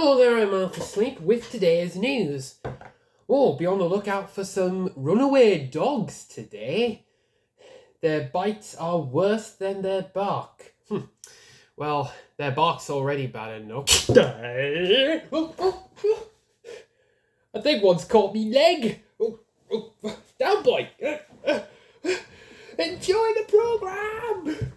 Hello there, I'm Arthur Sleep with today's news. Oh, be on the lookout for some runaway dogs today. Their bites are worse than their bark. Well, their bark's already bad enough. I think one's caught me leg. Down, boy. Enjoy the program.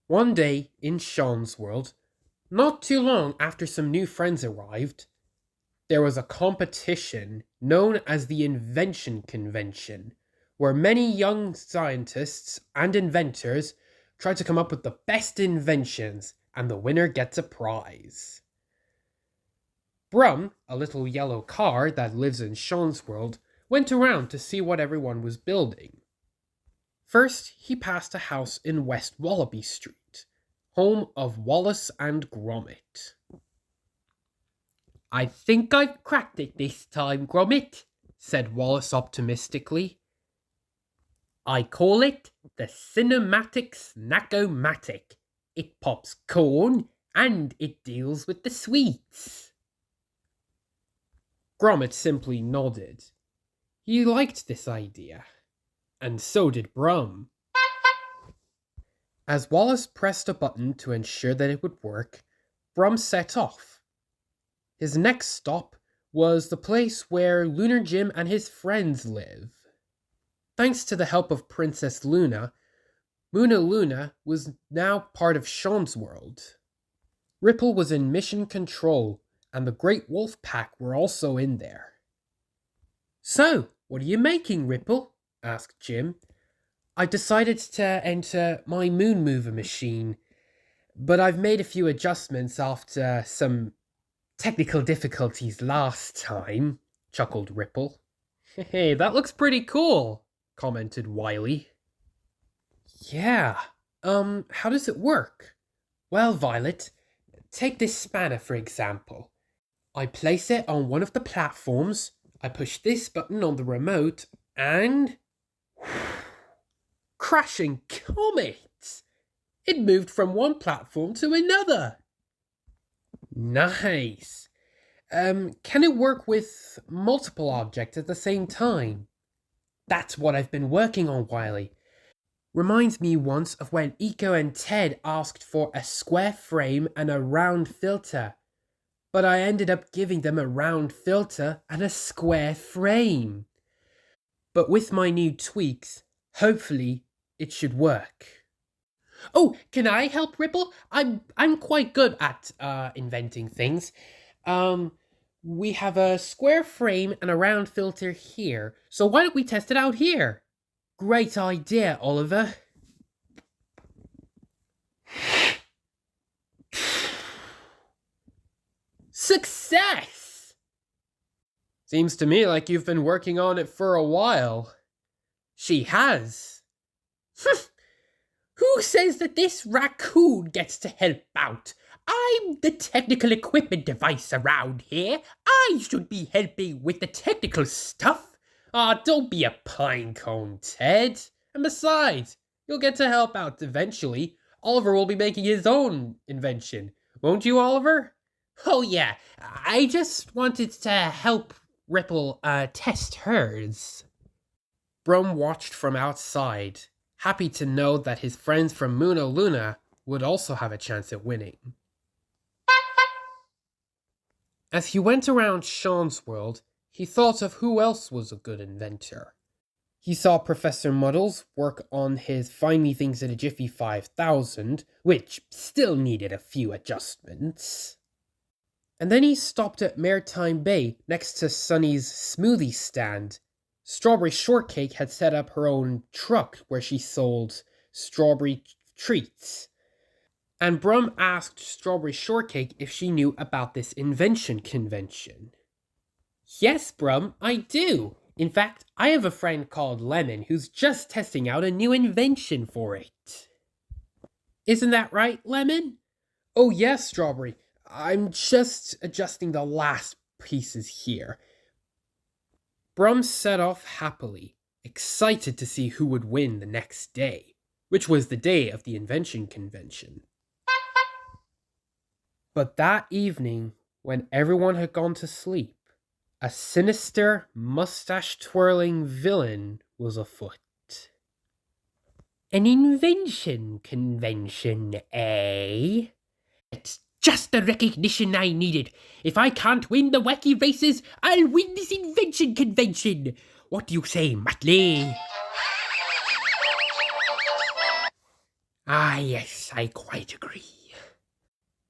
One day in Seán's world, not too long after some new friends arrived, there was a competition known as the Invention Convention, where many young scientists and inventors try to come up with the best inventions, and the winner gets a prize. Brum, a little yellow car that lives in Seán's world, went around to see what everyone was building. First, he passed a house in West Wallaby Street, home of Wallace and Gromit. "I think I've cracked it this time, Gromit," said Wallace optimistically. "I call it the Cinematic Snack-O-Matic. It pops corn and it deals with the sweets." Gromit simply nodded. He liked this idea. And so did Brum. As Wallace pressed a button to ensure that it would work, Brum set off. His next stop was the place where Lunar Jim and his friends live. Thanks to the help of Princess Luna, Moona Luna was now part of Seán's world. Ripple was in mission control, and the Great Wolf Pack were also in there. "So, what are you making, Ripple?" asked Jim. "I decided to enter my moon mover machine, but I've made a few adjustments after some technical difficulties last time," chuckled Ripple. "Hey, that looks pretty cool," commented Wiley. "Yeah, how does it work?" "Well, Violet, take this spanner for example. I place it on one of the platforms, I push this button on the remote, and crashing comet! It moved from one platform to another." "Nice. Can it work with multiple objects at the same time?" "That's what I've been working on, Wiley. Reminds me once of when Eco and Ted asked for a square frame and a round filter, but I ended up giving them a round filter and a square frame. But with my new tweaks, hopefully it should work." "Oh, can I help, Ripple? I'm quite good at inventing things. We have a square frame and a round filter here, so why don't we test it out here?" "Great idea, Oliver." Success! "Seems to me like you've been working on it for a while." "She has." "Who says that this raccoon gets to help out? I'm the technical equipment device around here. I should be helping with the technical stuff." Don't be a pinecone, Ted. And besides, you'll get to help out eventually. Oliver will be making his own invention. Won't you, Oliver? "Oh yeah, I just wanted to help Ripple test hers." Brum watched from outside, happy to know that his friends from Moona Luna would also have a chance at winning. As he went around Seán's world, he thought of who else was a good inventor. He saw Professor Muddles work on his Find Me Things in a Jiffy 5000, which still needed a few adjustments. And then he stopped at Maritime Bay next to Sunny's smoothie stand. Strawberry Shortcake had set up her own truck where she sold strawberry treats. And Brum asked Strawberry Shortcake if she knew about this invention convention. Yes, Brum, I do. In fact, I have a friend called Lemon who's just testing out a new invention for it. Isn't that right, Lemon? Oh, yes, Strawberry. I'm just adjusting the last pieces here. Brum set off happily, excited to see who would win the next day, which was the day of the invention convention. But that evening, when everyone had gone to sleep, a sinister, mustache-twirling villain was afoot. An invention convention, eh? It's just the recognition I needed. If I can't win the wacky races, I'll win this invention convention. What do you say, Muttley? Ah, yes, I quite agree.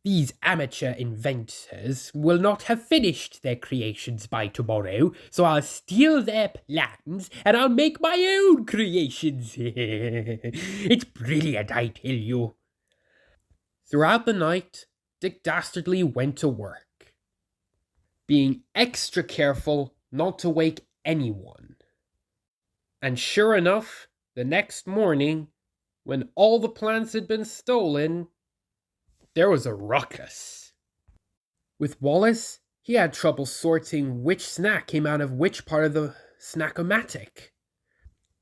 These amateur inventors will not have finished their creations by tomorrow, so I'll steal their plans and I'll make my own creations. It's brilliant, I tell you. Throughout the night, Dick Dastardly went to work, being extra careful not to wake anyone. And sure enough, the next morning, when all the plans had been stolen, there was a ruckus. With Wallace, he had trouble sorting which snack came out of which part of the snack-o-matic.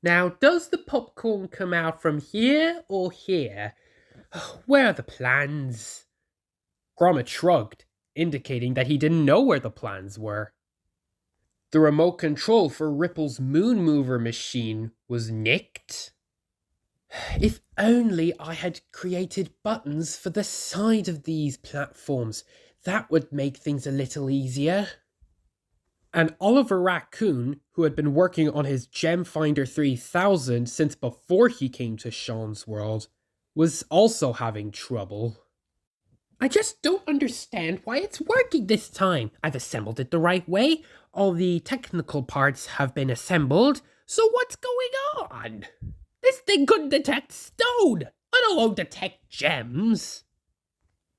Now, does the popcorn come out from here or here? Where are the plans? Gromit shrugged, indicating that he didn't know where the plans were. The remote control for Ripple's moon mover machine was nicked. If only I had created buttons for the side of these platforms. That would make things a little easier. And Oliver Raccoon, who had been working on his Gem Finder 3000 since before he came to Seán's world, was also having trouble. I just don't understand why it's working this time. I've assembled it the right way. All the technical parts have been assembled. So what's going on? This thing couldn't detect stone, let alone detect gems.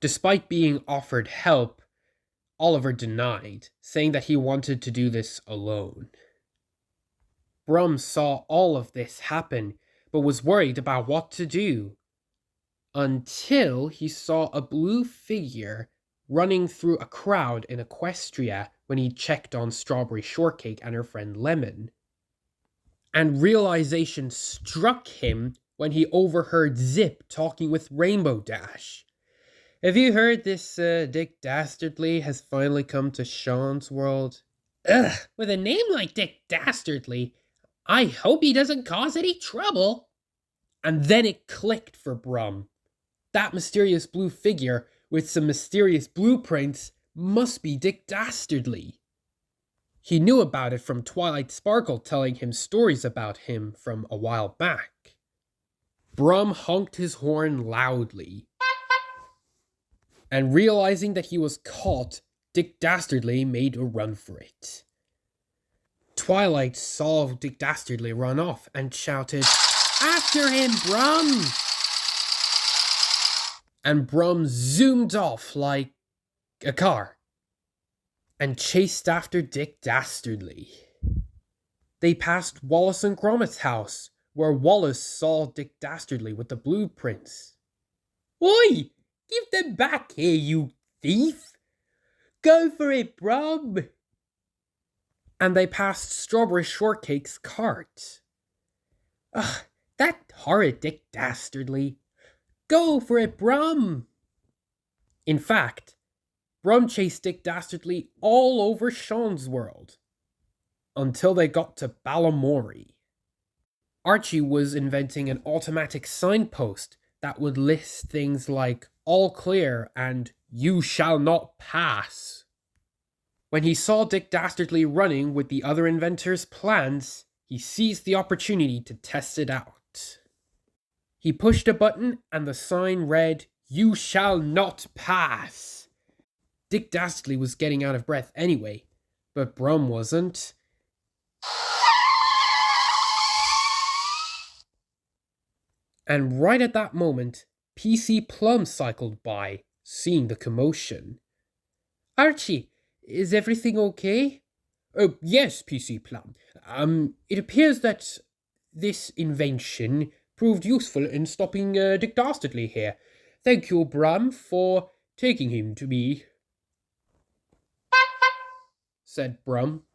Despite being offered help, Oliver denied, saying that he wanted to do this alone. Brum saw all of this happen, but was worried about what to do. Until he saw a blue figure running through a crowd in Equestria when he checked on Strawberry Shortcake and her friend Lemon. And realization struck him when he overheard Zip talking with Rainbow Dash. Have you heard this Dick Dastardly has finally come to Seán's world? Ugh, with a name like Dick Dastardly, I hope he doesn't cause any trouble. And then it clicked for Brum. That mysterious blue figure with some mysterious blueprints must be Dick Dastardly. He knew about it from Twilight Sparkle telling him stories about him from a while back. Brum honked his horn loudly. And realizing that he was caught, Dick Dastardly made a run for it. Twilight saw Dick Dastardly run off and shouted, "After him, Brum!" And Brum zoomed off like a car and chased after Dick Dastardly. They passed Wallace and Gromit's house, where Wallace saw Dick Dastardly with the blueprints. "Oi! Give them back here, you thief! Go for it, Brum!" And they passed Strawberry Shortcake's cart. Ugh, that horrid Dick Dastardly. Go for it, Brum! In fact, Brum chased Dick Dastardly all over Seán's world, until they got to Balamori. Archie was inventing an automatic signpost that would list things like "all clear" and "you shall not pass." When he saw Dick Dastardly running with the other inventors' plans, he seized the opportunity to test it out. He pushed a button and the sign read, "You shall not pass." Dick Dastardly was getting out of breath anyway, but Brum wasn't. And right at that moment, PC Plum cycled by, seeing the commotion. "Archie, is everything okay?" "Oh, yes, PC Plum. It appears that this invention proved useful in stopping Dick Dastardly here. Thank you, Brum, for taking him to me," said Brum.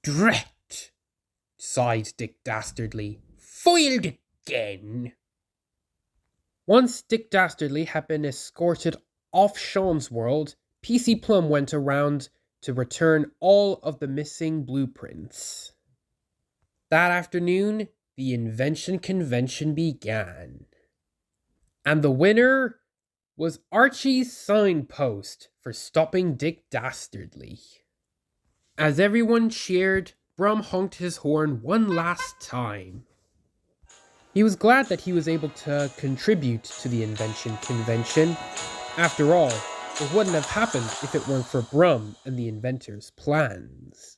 "Drat," sighed Dick Dastardly. "Foiled again." Once Dick Dastardly had been escorted off Sean's world, PC Plum went around to return all of the missing blueprints. That afternoon, the invention convention began. And the winner was Archie's signpost for stopping Dick Dastardly. As everyone cheered, Brum honked his horn one last time. He was glad that he was able to contribute to the invention convention. After all, it wouldn't have happened if it weren't for Brum and the inventors' plans.